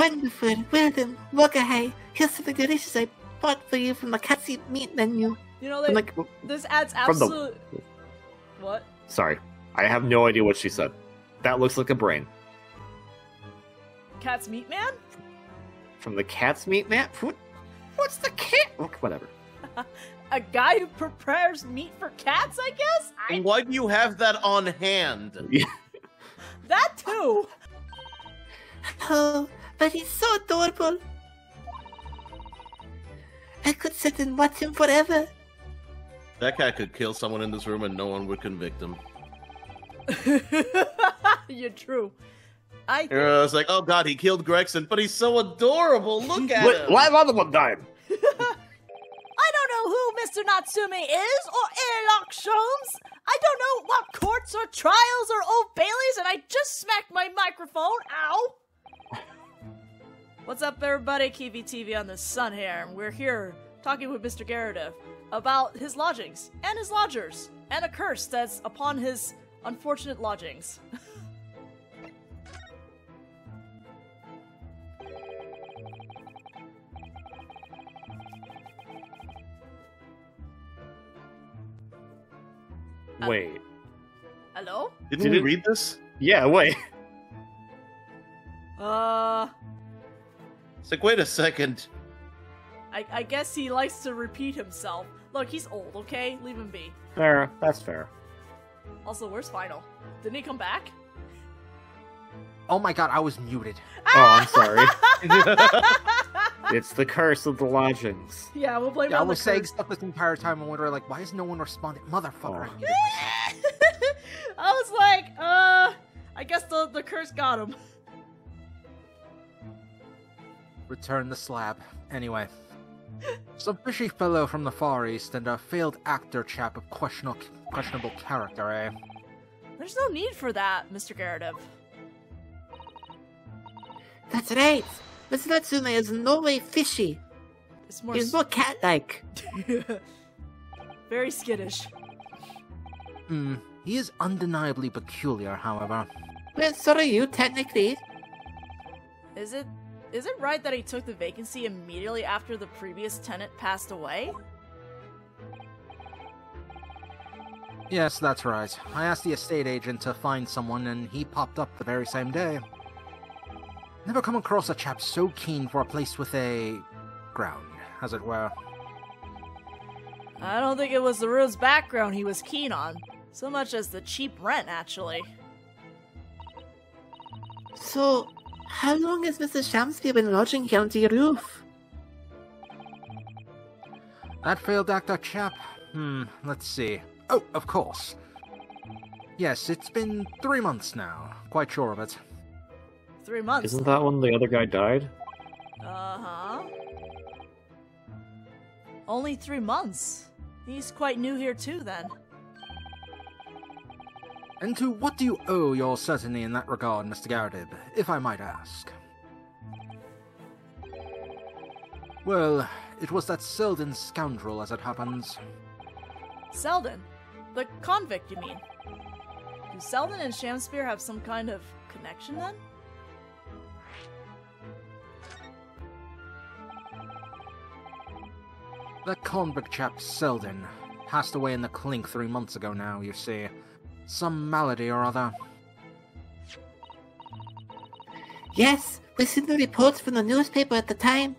Wonderful. Well then, Mogahay, here's something delicious I bought for you from the cat's meat menu. You know, this adds absolute... What? Sorry. I have no idea what she said. That looks like a brain. Cat's meat man? From the cat's meat man? What's the cat? Whatever. A guy who prepares meat for cats, I guess? And why do you have that on hand? Yeah. That too! Oh, but he's so adorable. I could sit and watch him forever. That cat could kill someone in this room and no one would convict him. You're true. It's like, oh god, he killed Gregson, but he's so adorable. Look at him. Why another one died? I don't know who Mr. Natsume is, or Airlock Sholmes. I don't know what courts or trials or Old Baileys, and I just smacked my microphone. Ow! What's up, everybody? KiwiTV on the Sun here, and we're here talking with Mr. Geradev about his lodgings, and his lodgers, and a curse that's upon his unfortunate lodgings. Wait. Hello? Didn't we read this? Yeah, wait. It's like, wait a second. I guess he likes to repeat himself. Look, he's old, okay? Leave him be. Fair. That's fair. Also, where's Final? Didn't he come back? Oh my god, I was muted. Oh, I'm sorry. It's the curse of the lodgings. Yeah, we'll blame it I on the was saying curse. stuff this entire time and wondering, like, why is no one responding? Motherfucker, I muted myself. I was like, I guess the curse got him. Return the slab. Anyway. Some fishy fellow from the Far East and a failed actor chap of questionable character, eh? There's no need for that, Mr. Geradev. That's right. Mr. Natsume is in no way fishy. It's more He's more cat-like. very skittish. He is undeniably peculiar, however. Well, so are you, technically. Is it right that he took the vacancy immediately after the previous tenant passed away? Yes, that's right. I asked the estate agent to find someone and he popped up the very same day. Never come across a chap so keen for a place with a ground, as it were. I don't think it was the room's background he was keen on, so much as the cheap rent, actually. So, how long has Mr. Shamsby been lodging here under your roof? That failed actor chap? Let's see. Oh, of course. Yes, it's been 3 months now. Quite sure of it. 3 months. Isn't that when the other guy died? Uh-huh. Only 3 months. He's quite new here too, then. And to what do you owe your certainty in that regard, Mr. Geradev, if I might ask? Well, it was that Selden scoundrel, as it happens. Selden? The convict, you mean? Do Selden and Shamspear have some kind of connection, then? That convict chap, Selden, passed away in the clink 3 months ago now, you see. Some malady or other. Yes, we seen the reports from the newspaper at the time.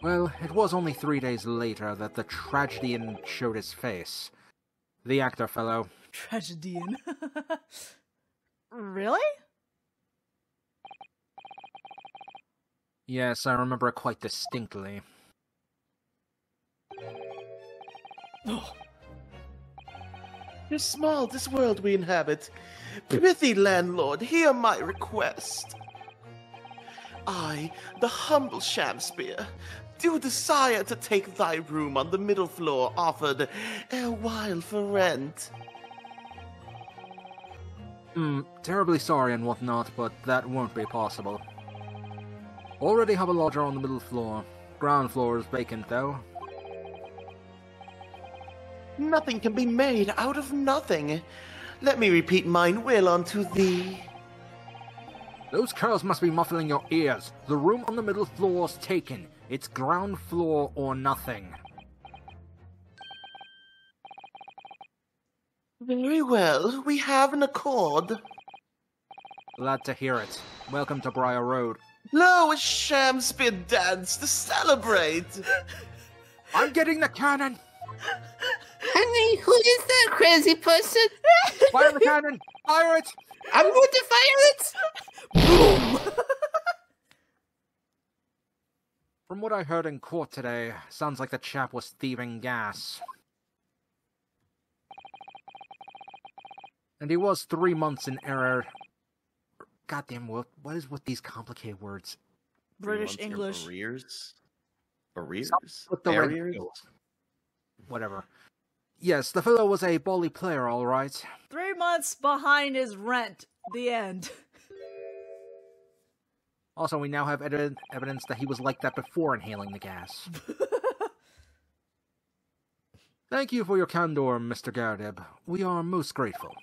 Well, it was only 3 days later that the tragedian showed his face. The actor fellow. Tragedian. Really? Yes, I remember it quite distinctly. Oh. It's small, this world we inhabit. Prithee, landlord, hear my request. I, the humble Shamspear, do desire to take thy room on the middle floor offered erewhile for rent. Terribly sorry and whatnot, but that won't be possible. Already have a lodger on the middle floor. Ground floor is vacant, though. Nothing can be made out of nothing. Let me repeat mine will unto thee. Those curls must be muffling your ears. The room on the middle floor's taken. It's ground floor or nothing. Very well, we have an accord. Glad to hear it. Welcome to Briar Road. Lo, a Shakespeare dance to celebrate! I'm getting the cannon! Honey, who is that crazy person? Fire the cannon! Fire it! I'm going to fire it! Boom! From what I heard in court today, sounds like the chap was thieving gas. And he was 3 months in error. Goddamn, what is with these complicated words? British English. Arrears? Arrears? With the Arrears? Whatever. Yes, the fellow was a bally player, all right. 3 months behind his rent. The end. Also, we now have evidence that he was like that before inhaling the gas. Thank you for your candor, Mr. Gardeb. We are most grateful.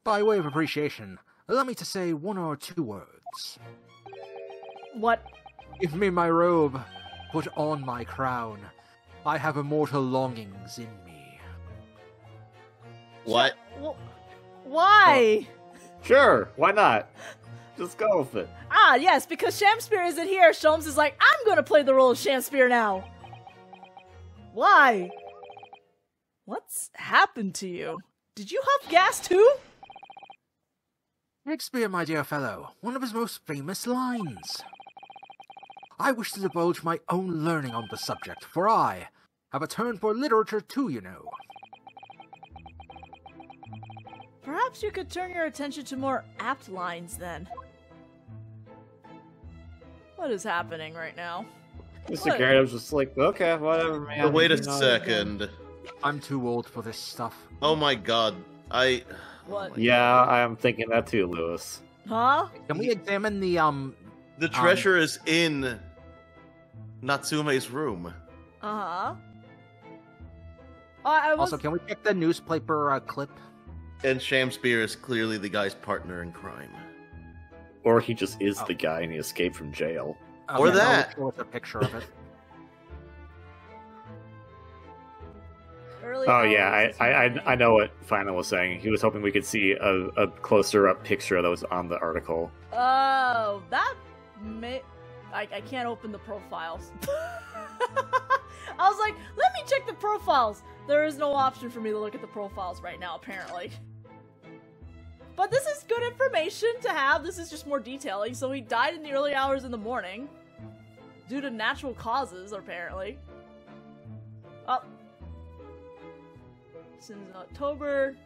By way of appreciation, allow me to say 1 or 2 words. What? Give me my robe. Put on my crown. I have immortal longings in me. What? Well, why? Sure, why not? Just go with it. Ah, yes, because Shamspear isn't here. Sholmes is like, I'm gonna play the role of Shamspear now. Why? What's happened to you? Did you huff gas too? Shakespeare, my dear fellow, one of his most famous lines. I wish to divulge my own learning on the subject, for I have a turn for literature too, you know. Perhaps you could turn your attention to more apt lines then. What is happening right now? Mr. Garrett was just like, okay, whatever, man. But wait a You know, second. I'm too old for this stuff. Oh my god. What? Yeah, I am thinking that too, Lewis. Huh? Can we examine the, The treasure is in Natsume's room. Uh-huh. I was... Also, can we check the newspaper clip? And Shamspear is clearly the guy's partner in crime. Or he just is the guy and he escaped from jail. Or Okay, that. Show us a picture of it. Early Oh yeah, hours this morning. I know what Final was saying. He was hoping we could see a closer up picture that was on the article. Oh, that may... I can't open the profiles. I was like, let me check the profiles. There is no option for me to look at the profiles right now, apparently. But this is good information to have. This is just more detailing. So he died in the early hours in the morning. Due to natural causes, apparently. Oh. Since October.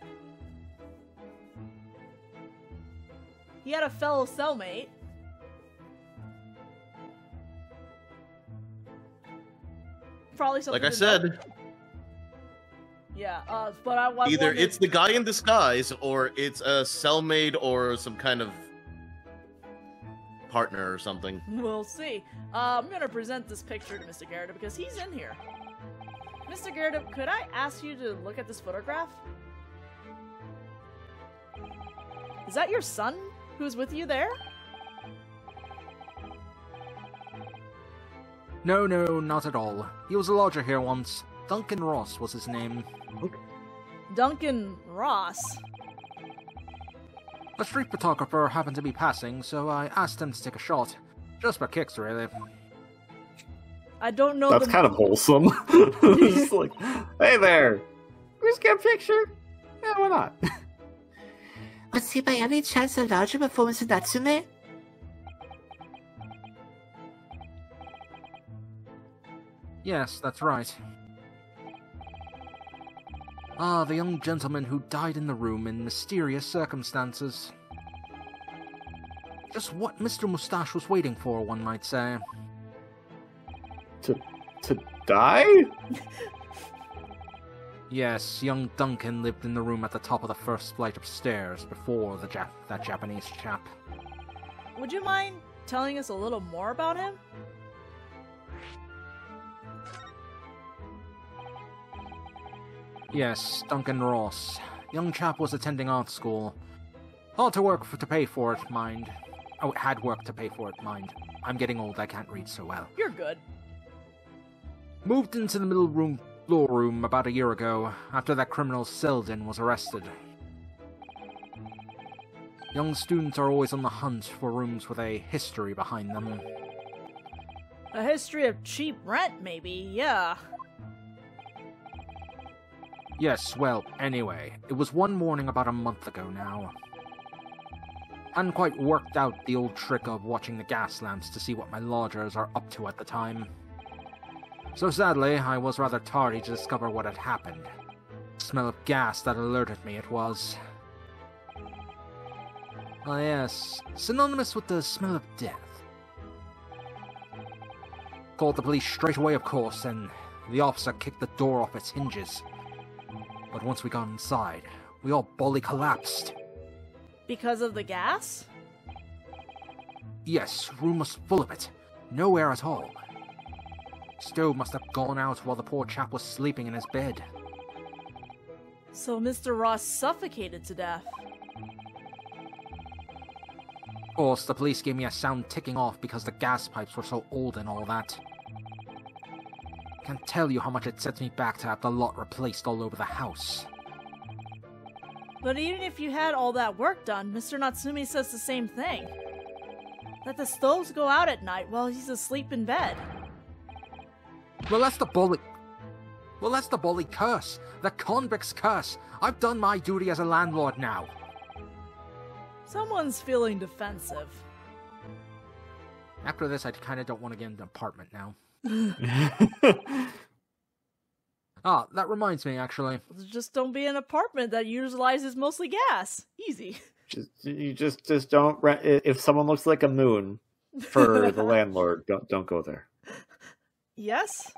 He had a fellow cellmate. Probably something. Like I to said, note. Yeah, but I either wondered- it's the guy in disguise, or it's a cellmate, or some kind of partner or something. We'll see. I'm gonna present this picture to Mr. Garrett because he's in here. Mr. Garrett, could I ask you to look at this photograph? Is that your son who's with you there? No, not at all. He was a lodger here once. Duncan Ross was his name. Duncan Ross. A street photographer happened to be passing, so I asked him to take a shot. Just for kicks, really. I don't know. That's kind of wholesome. Just like, hey there, let's get a picture. Yeah, why not? Was he by any chance a larger before Mr. Natsume? Yes, that's right. Ah, the young gentleman who died in the room in mysterious circumstances. Just what Mr. Moustache was waiting for, one might say. To die? Yes, young Duncan lived in the room at the top of the first flight of stairs before that Japanese chap. Would you mind telling us a little more about him? Yes, Duncan Ross. Young chap was attending art school. Had to work to pay for it, mind. Oh, had work to pay for it, mind. I'm getting old, I can't read so well. You're good. Moved into the floor room about a year ago, after that criminal Selden was arrested. Young students are always on the hunt for rooms with a history behind them. A history of cheap rent, maybe, yeah. Yes, well, anyway, it was one morning about a month ago now. Hadn't quite worked out the old trick of watching the gas lamps to see what my lodgers are up to at the time. So sadly, I was rather tardy to discover what had happened. The smell of gas that alerted me it was. Ah yes, synonymous with the smell of death. Called the police straight away, of course, and the officer kicked the door off its hinges. But once we got inside, we all bodily collapsed. Because of the gas? Yes, room was full of it. No air at all. Stove must have gone out while the poor chap was sleeping in his bed. So Mr. Ross suffocated to death. Of course, the police gave me a sound ticking off because the gas pipes were so old and all that. Can't tell you how much it sets me back to have the lot replaced all over the house. But even if you had all that work done, Mr. Natsumi says the same thing. That the stoves go out at night while he's asleep in bed. Well, that's the bully curse. The convict's curse. I've done my duty as a landlord now. Someone's feeling defensive. After this, I kinda don't want to get an apartment now. Ah, that reminds me, actually. Just don't be an apartment that utilizes mostly gas. Easy. You just don't rent. If someone looks like a moon for the landlord, don't go there. Yes?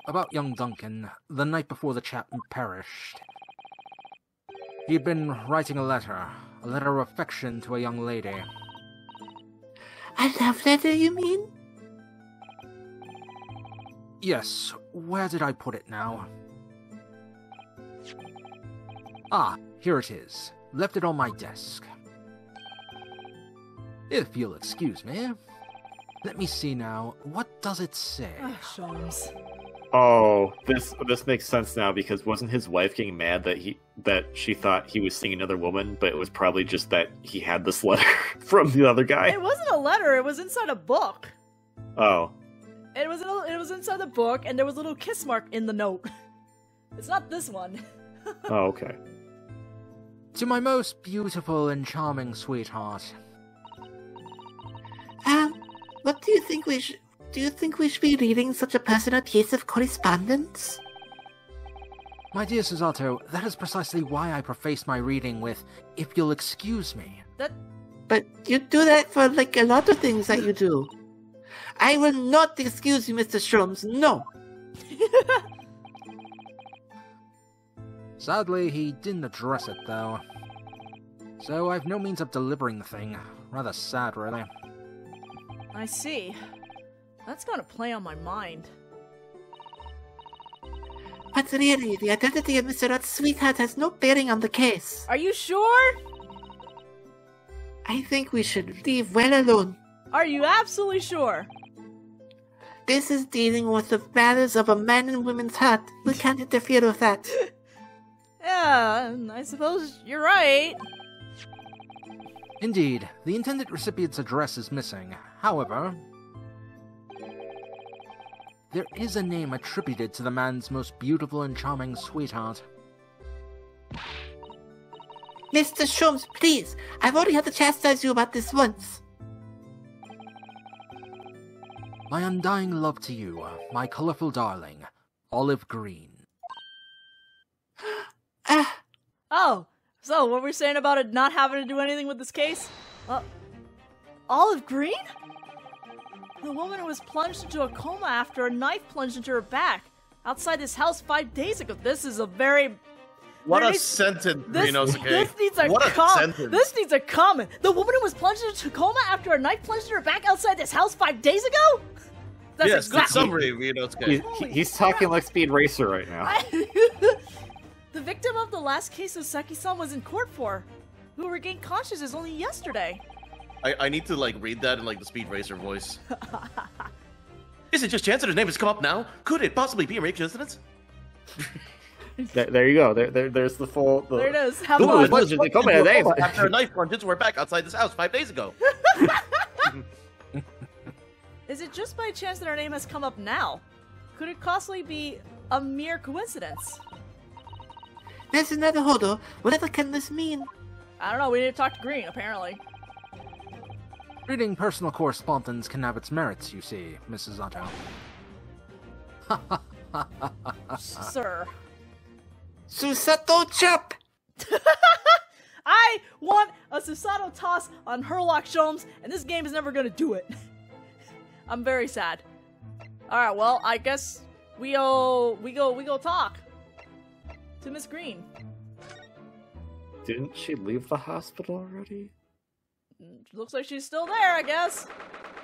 About young Duncan, the night before the chap perished. He'd been writing a letter of affection to a young lady. A love letter, you mean? Yes, where did I put it now? Ah, here it is. Left it on my desk. If you'll excuse me. Let me see now. What does it say? Shams. Oh, this makes sense now, because wasn't his wife getting mad that she thought he was seeing another woman, but it was probably just that he had this letter from the other guy? It wasn't a letter, it was inside a book. Oh. It was inside the book, and there was a little kiss mark in the note. It's not this one. Oh, okay. To my most beautiful and charming sweetheart. What do you think we should... Do you think we should be reading such a personal piece of correspondence? My dear Susato, that is precisely why I prefaced my reading with, if you'll excuse me. But you do that for, like, a lot of things that you do. I will not excuse you, Mr. Shrooms, no! Sadly, he didn't address it, though. So I've no means of delivering the thing. Rather sad, really. I see. That's gonna play on my mind. But really, the identity of Mr. Rudd's sweetheart has no bearing on the case. Are you sure? I think we should leave well alone. Are you absolutely sure? This is dealing with the matters of a man and woman's heart. We can't interfere with that. Yeah, I suppose you're right. Indeed, the intended recipient's address is missing. However, there is a name attributed to the man's most beautiful and charming sweetheart. Mr. Shrooms, please. I've already had to chastise you about this once. My undying love to you, my colorful darling, Olive Green. Oh, so what we're saying about it not having to do anything with this case? Olive Green? The woman who was plunged into a coma after a knife plunged into her back outside this house 5 days ago. This is a very... What a sentence, Renosuke. This needs a sentence. This needs a comment. The woman who was plunged into a coma after a knife plunged into her back outside this house 5 days ago? That's yes, exactly... summary, Renosuke. He's talking like Speed Racer right now. The victim of the last case of Saki-san was in court for who regained consciousness only yesterday. I need to, like, read that in, like, the Speed Racer voice. Is it just chance that his name has come up now? Could it possibly be a mere coincidence? There you go. There's the full. There it is. Have Ooh, fun. it's just becoming a name. After a knife plunge into her back outside this house 5 days ago. Is it just by chance that her name has come up now? Could it possibly be a mere coincidence? There's another Hodo. Whatever can this mean? I don't know, we need to talk to Green, apparently. Reading personal correspondence can have its merits, you see, Mrs. Otto. Sir. Susato chop! I want a Susato toss on Herlock Sholmes, and this game is never gonna do it. I'm very sad. Alright, well, I guess we go talk to Miss Green. Didn't she leave the hospital already? Looks like she's still there, I guess.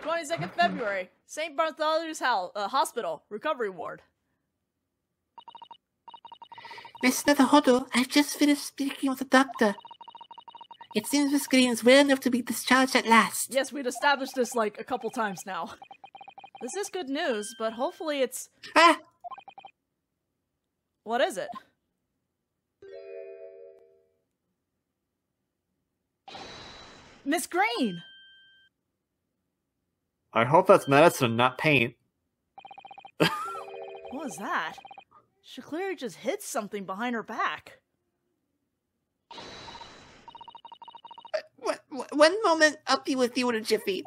22nd February. St. Bartholomew's Hospital. Recovery ward. Miss Netherhodo, I've just finished speaking with the doctor. It seems Miss Green is well enough to be discharged at last. Yes, we'd established this, like, a couple times now. This is good news, but hopefully it's... Ah! What is it? Miss Green! I hope that's medicine, not paint. What was that? She clearly just hit something behind her back. One moment, I'll be with you in a jiffy.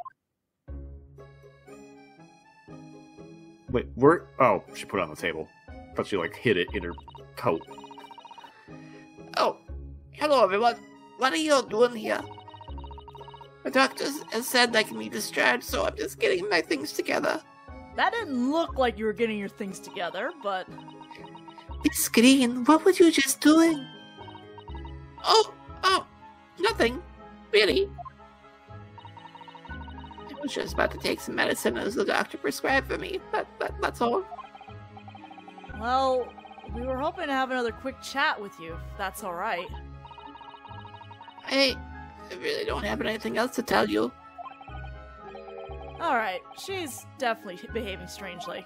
Wait, where? Oh, she put it on the table. Thought she like hid it in her coat. Oh, hello everyone. What are you all doing here? The doctor has said I can be discharged, so I'm just getting my things together. That didn't look like you were getting your things together, but... Miss Green, what were you just doing? Oh, nothing. Really. I was just about to take some medicine as the doctor prescribed for me, that's all. Well, we were hoping to have another quick chat with you, if that's alright. I really don't have anything else to tell you. Alright, she's definitely behaving strangely.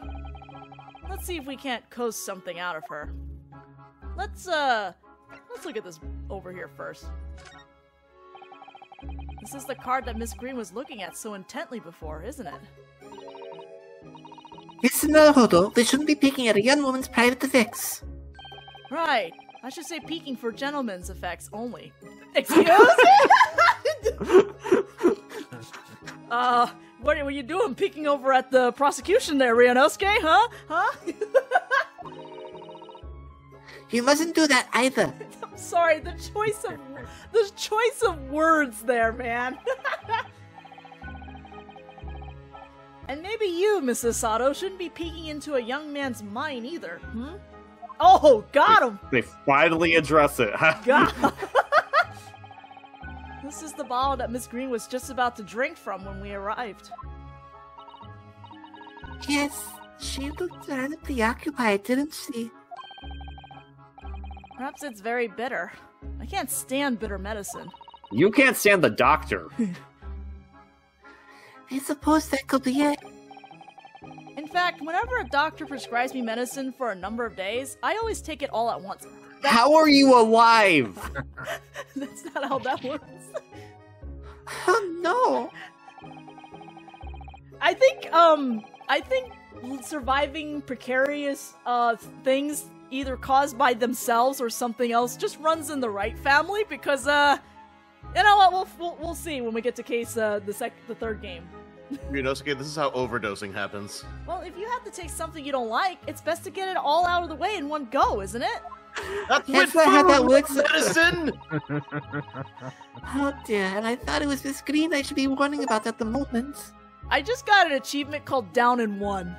Let's see if we can't coax something out of her. Let's look at this over here first. This is the card that Miss Green was looking at so intently before, isn't it? Miss Naruto, we shouldn't be peeking at a young woman's private effects. Right. I should say peeking for gentlemen's effects only. Excuse me? What were you doing peeking over at the prosecution there, Ryunosuke? Huh? You mustn't do that either. I'm sorry, the choice of words there, man. And maybe you, Mrs. Sato, shouldn't be peeking into a young man's mind either, Oh, got him! They finally address it. Got him. This is the bottle that Miss Green was just about to drink from when we arrived. Yes, she looked rather preoccupied, didn't she? Perhaps it's very bitter. I can't stand bitter medicine. You can't stand the doctor. I suppose that could be it. In fact, whenever a doctor prescribes me medicine for a number of days, I always take it all at once. How are you alive? That's not how that works. Oh no! I think surviving precarious things either caused by themselves or something else just runs in the right family because you know what, we'll see when we get to case the third game. Ryunosuke, this is how overdosing happens. Well, if you have to take something you don't like, it's best to get it all out of the way in one go, isn't it? That's not how that works. Medicine! Oh dear, and I thought it was Miss Green I should be warning about at the moment. I just got an achievement called Down in One.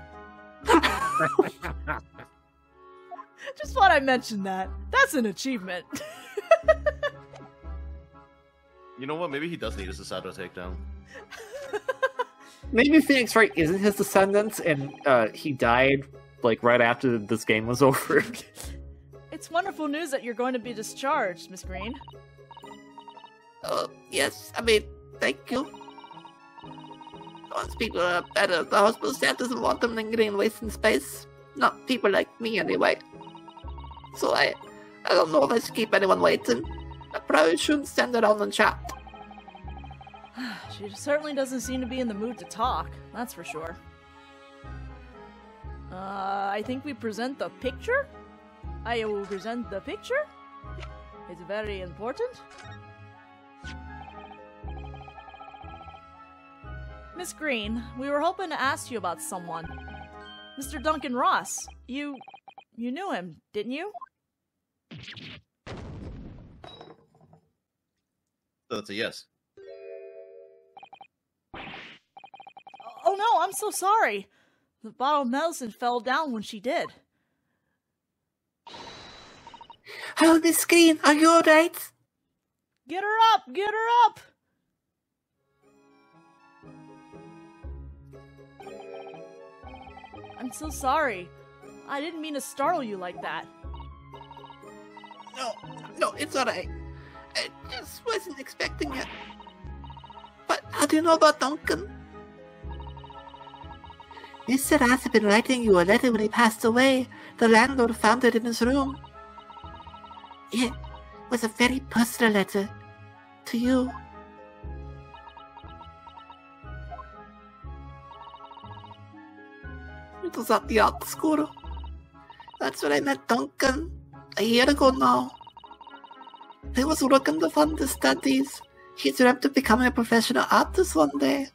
Just thought I'd mention that. That's an achievement. You know what? Maybe he does need a Susato takedown. Maybe Phoenix Wright isn't his descendant, and he died like right after this game was over. It's wonderful news that you're going to be discharged, Miss Green. Yes, I mean, thank you. Once people are better, the hospital staff doesn't want them lingering and wasting space. Not people like me, anyway. So I don't know if I should keep anyone waiting. I probably shouldn't stand around and chat. She certainly doesn't seem to be in the mood to talk, that's for sure. I think we present the picture? I will present the picture? It's very important. Miss Green, we were hoping to ask you about someone. Mr. Duncan Ross. You knew him, didn't you? That's a yes. Oh no, I'm so sorry. The bottle of medicine fell down when she did. Hello, Miss Green, are you alright? Get her up! Get her up! I'm so sorry. I didn't mean to startle you like that. No, it's alright. I just wasn't expecting it. But how do you know about Duncan? Mr. Ross had been writing you a letter when he passed away. The landlord found it in his room. It was a very personal letter. To you. It was at the art school. That's where I met Duncan. A year ago now. I was working to fund his studies. He dreamt of becoming a professional artist one day.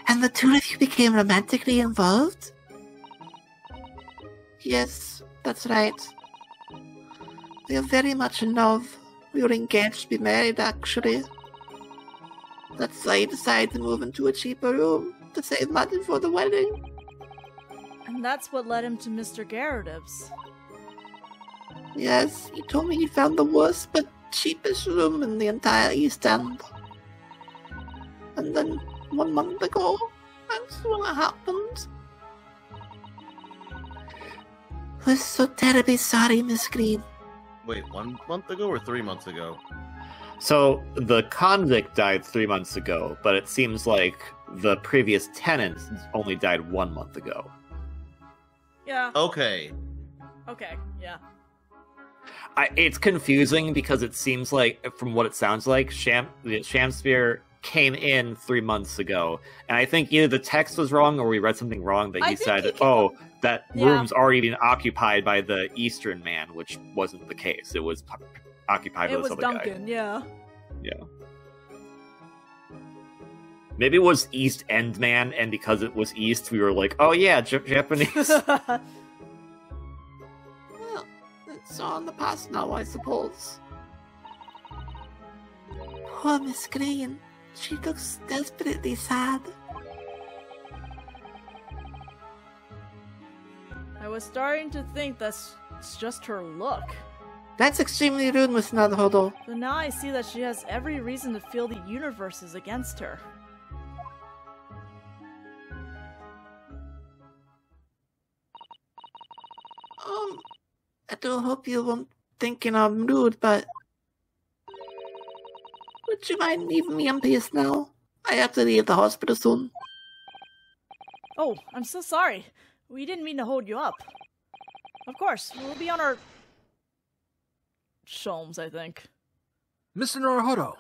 And the two of you became romantically involved? Yes, that's right. We are very much in love. We were engaged to be married, actually. That's why I decided to move into a cheaper room to save money for the wedding. And that's what led him to Mr. Garrett's. Yes, he told me he found the worst but cheapest room in the entire East End. And then 1 month ago, that's when it happened. We're so terribly sorry, Miss Green. Wait, 1 month ago or 3 months ago? So the convict died 3 months ago, but it seems like the previous tenant only died 1 month ago. Yeah. Okay. Okay, yeah. It's confusing because it seems like, from what it sounds like, Shamsphere came in 3 months ago, and I think either the text was wrong or we read something wrong that he said, that room's already been occupied by the Eastern man, which wasn't the case. It was occupied by this other Duncan, guy. yeah. Yeah. Maybe it was East End man, and because it was East, we were like, oh yeah, Japanese. Well, it's all in the past now, I suppose. Poor Miss Green. She looks desperately sad. I was starting to think it's just her look. That's extremely rude, Miss Naruhodo. But now I see that she has every reason to feel the universe is against her. I do hope you won't think I'm rude, but... Would you mind leaving me in peace now? I have to leave the hospital soon. Oh, I'm so sorry. We didn't mean to hold you up. Of course, we'll be on our... Sholmes, I think. Mr. Naruhodo.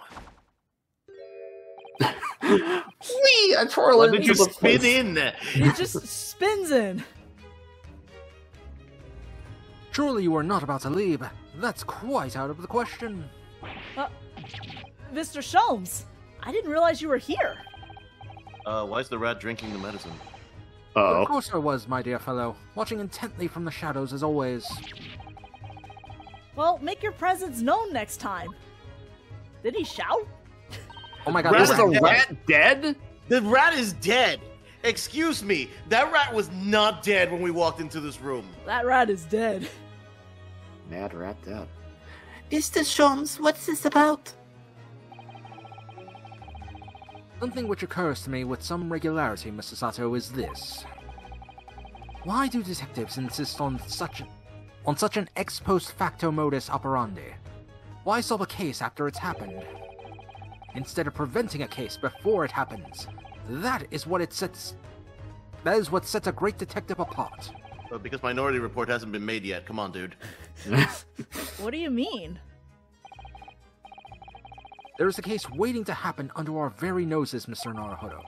Wee! I twirl When did you spin in? It just spins in. Surely you are not about to leave. That's quite out of the question. Mr. Sholmes, I didn't realize you were here. Why is the rat drinking the medicine? Uh-oh. Of course I was, my dear fellow, watching intently from the shadows as always. Well, make your presence known next time. Did he shout? Oh my god, Is the the rat- rat dead? The rat is dead! Excuse me, that rat was not dead when we walked into this room. That rat is dead. Mad rat dead. Mr. Sholmes, what's this about? Something which occurs to me with some regularity, Mr. Sato, is this. Why do detectives insist on such an ex post facto modus operandi? Why solve a case after it's happened? Instead of preventing a case before it happens. That is what sets a great detective apart. Well, because Minority Report hasn't been made yet. Come on, dude. What do you mean? There is a case waiting to happen under our very noses, Mr. Naruhodo.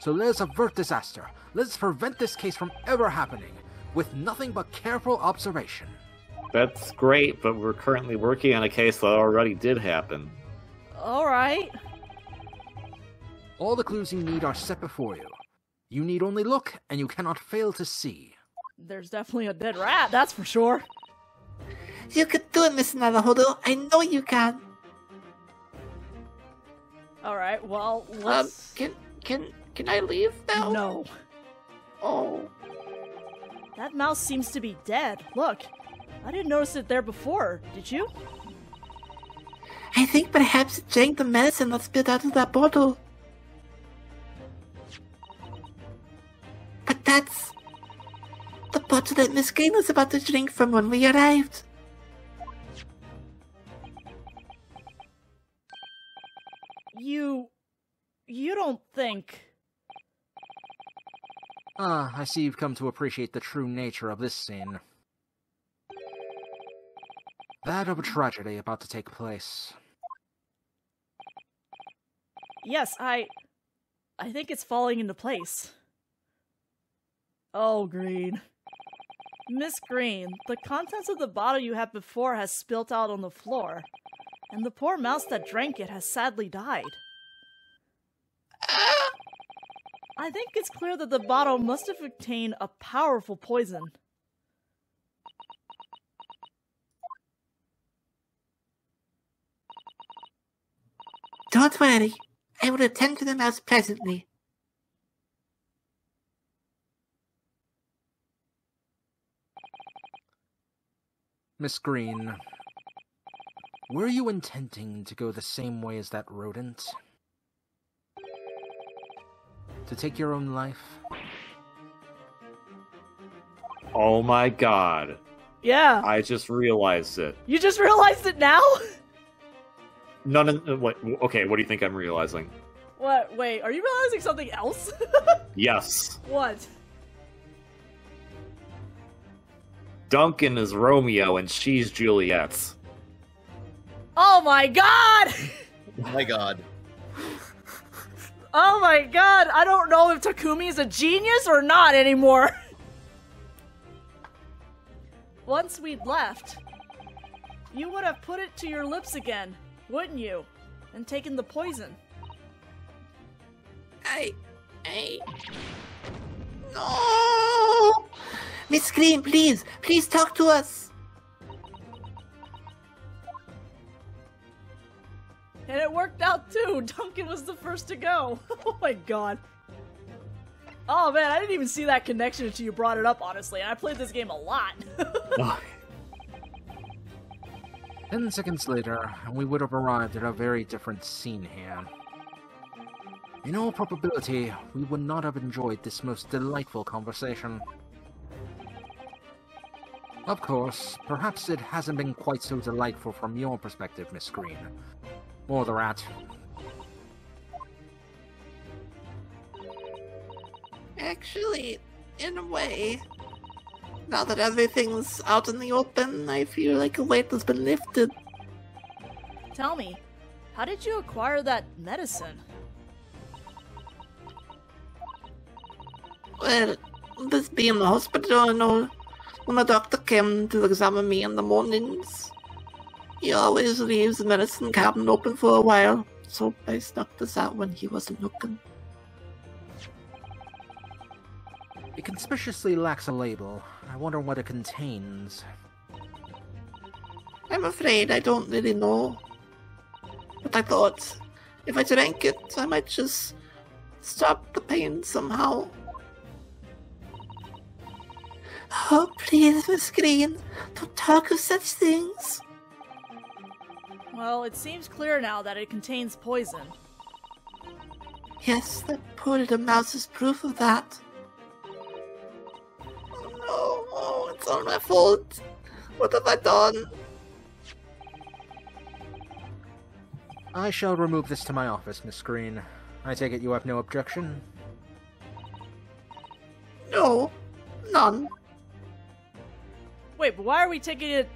So let us avert disaster. Let us prevent this case from ever happening, with nothing but careful observation. That's great, but we're currently working on a case that already did happen. Alright. All the clues you need are set before you. You need only look, and you cannot fail to see. There's definitely a dead rat, that's for sure. You can do it, Mr. Naruhodo. I know you can. Alright, well, let's... Can I leave now? No. Oh. That mouse seems to be dead. Look, I didn't notice it there before, did you? I think perhaps it drank the medicine that spilled out of that bottle. But that's the bottle that Miss Green was about to drink from when we arrived. You don't think... I see you've come to appreciate the true nature of this scene. That of a tragedy about to take place. Yes, I think it's falling into place. Oh, Green. Miss Green, the contents of the bottle you had before has spilt out on the floor, and the poor mouse that drank it has sadly died. I think it's clear that the bottle must have contained a powerful poison. Don't worry. I will attend to the mouse presently. Miss Green, were you intending to go the same way as that rodent? To take your own life? Oh my god. Yeah. I just realized it. You just realized it now? What? Okay, what do you think I'm realizing? What? Wait, are you realizing something else? Yes. What? Duncan is Romeo and she's Juliet. Oh my god! Oh my god. Oh my god, I don't know if Takumi is a genius or not anymore. Once we'd left, you would have put it to your lips again, wouldn't you? And taken the poison. No! Miss Green, please talk to us. And it worked out too. Duncan was the first to go. Oh my god. Oh man, I didn't even see that connection until you brought it up, honestly. And I played this game a lot. 10 seconds later, and we would have arrived at a very different scene here. In all probability, we would not have enjoyed this most delightful conversation. Of course, perhaps it hasn't been quite so delightful from your perspective, Miss Green. Or the rat. Actually, in a way, now that everything's out in the open, I feel like a weight has been lifted. Tell me, how did you acquire that medicine? Well, this being the hospital, when the doctor came to examine me in the mornings, he always leaves the medicine cabinet open for a while, so I snuck this out when he wasn't looking. It conspicuously lacks a label. I wonder what it contains. I'm afraid I don't really know. But I thought, if I drank it, I might just stop the pain somehow. Oh, please, Miss Green, don't talk of such things. Well, it seems clear now that it contains poison. Yes, that poor little mouse is proof of that. Oh no, it's all my fault. What have I done? I shall remove this to my office, Miss Green. I take it you have no objection? No, none. Wait, but why are you taking it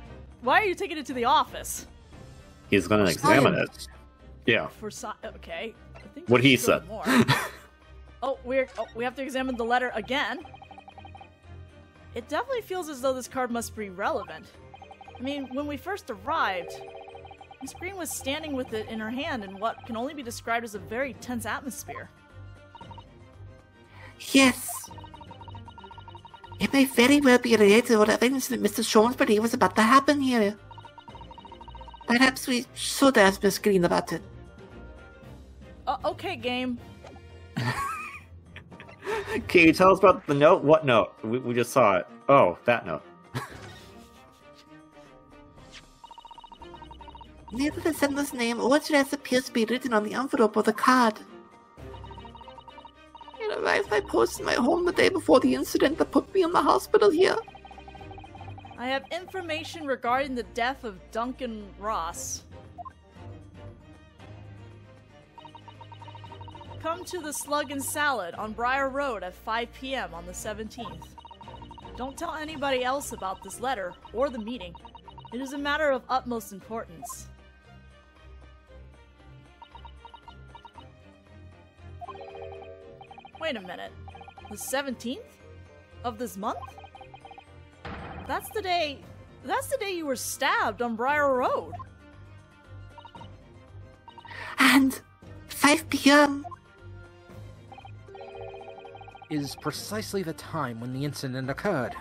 to the office? He's gonna examine it. Yeah. Okay. I think What we he should go said. more. We have to examine the letter again? It definitely feels as though this card must be relevant. I mean, when we first arrived, Miss Green was standing with it in her hand in what can only be described as a very tense atmosphere. Yes. It may very well be related to whatever incident Mr. Sholmes believed was about to happen here. Perhaps we should ask Miss Green about it. Okay, game. Can you tell us about the note? What note? We just saw it. Oh, that note. Neither the sender's name or address appears to be written on the envelope or the card. It arrived by post in my home the day before the incident that put me in the hospital here. I have information regarding the death of Duncan Ross. Come to the Slug and Salad on Briar Road at 5 p.m. on the 17th. Don't tell anybody else about this letter or the meeting. It is a matter of utmost importance. Wait a minute. The 17th? Of this month? That's the day you were stabbed on Briar Road. And 5 p.m. is precisely the time when the incident occurred.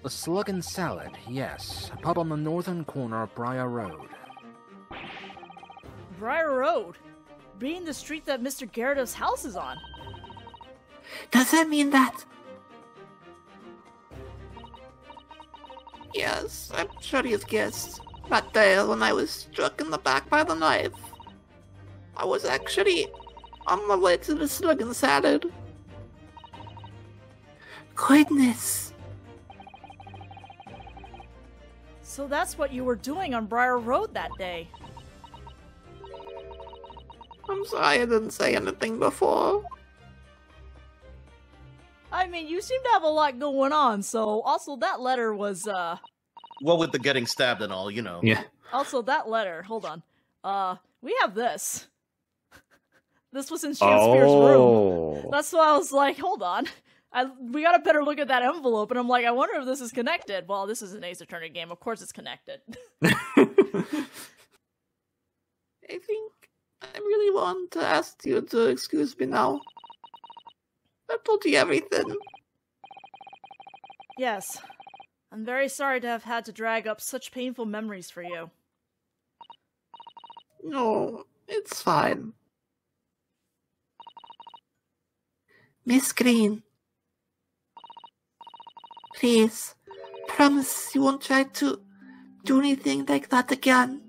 The Slug and Salad, yes. A pub on the northern corner of Briar Road. Briar Road? Being the street that Mr. Gyarados' house is on. Does that mean that? Yes, I'm sure you've guessed. That day when I was struck in the back by the knife, I was actually on my way to the Slug and Salad. Goodness. So that's what you were doing on Briar Road that day. I'm sorry I didn't say anything before. I mean, you seem to have a lot going on, so also that letter was, Well, with the getting stabbed and all, you know. Yeah. Also, that letter, hold on. We have this. This was in Shakespeare's room. That's why I was like, hold on. We got a better look at that envelope, and I'm like, I wonder if this is connected. Well, this is an Ace Attorney game. Of course it's connected. I think I really want to ask you to excuse me now. I've told you everything. Yes. I'm very sorry to have had to drag up such painful memories for you. No, it's fine. Miss Green. Please, promise you won't try to do anything like that again.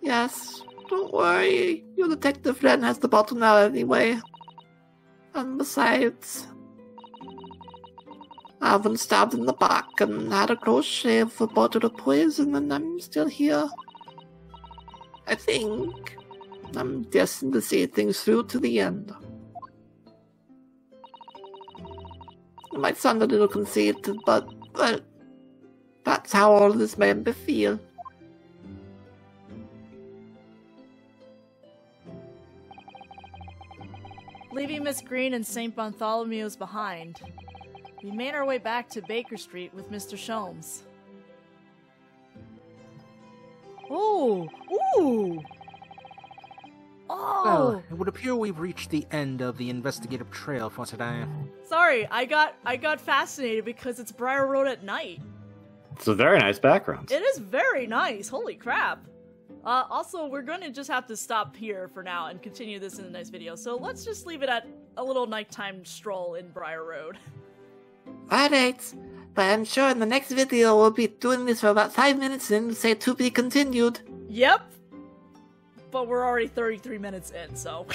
Yes, don't worry. Your detective friend has the bottle now anyway. And besides, I've been stabbed in the back and had a close shave for a bottle of poison, and I'm still here. I think I'm destined to see things through to the end. It might sound a little conceited, but, well, that's how all this made me feel. Leaving Miss Green and St. Bartholomew's behind, we made our way back to Baker Street with Mr. Sholmes. Ooh! Ooh! Oh! Well, it would appear we've reached the end of the investigative trail for today. Sorry, I got fascinated because it's Briar Road at night. It's a very nice background. It is very nice. Holy crap. Also, we're going to just have to stop here for now and continue this in the next video. So let's just leave it at a little nighttime stroll in Briar Road. Alright, but I'm sure in the next video we'll be doing this for about 5 minutes and say to be continued. Yep. But we're already 33 minutes in, so...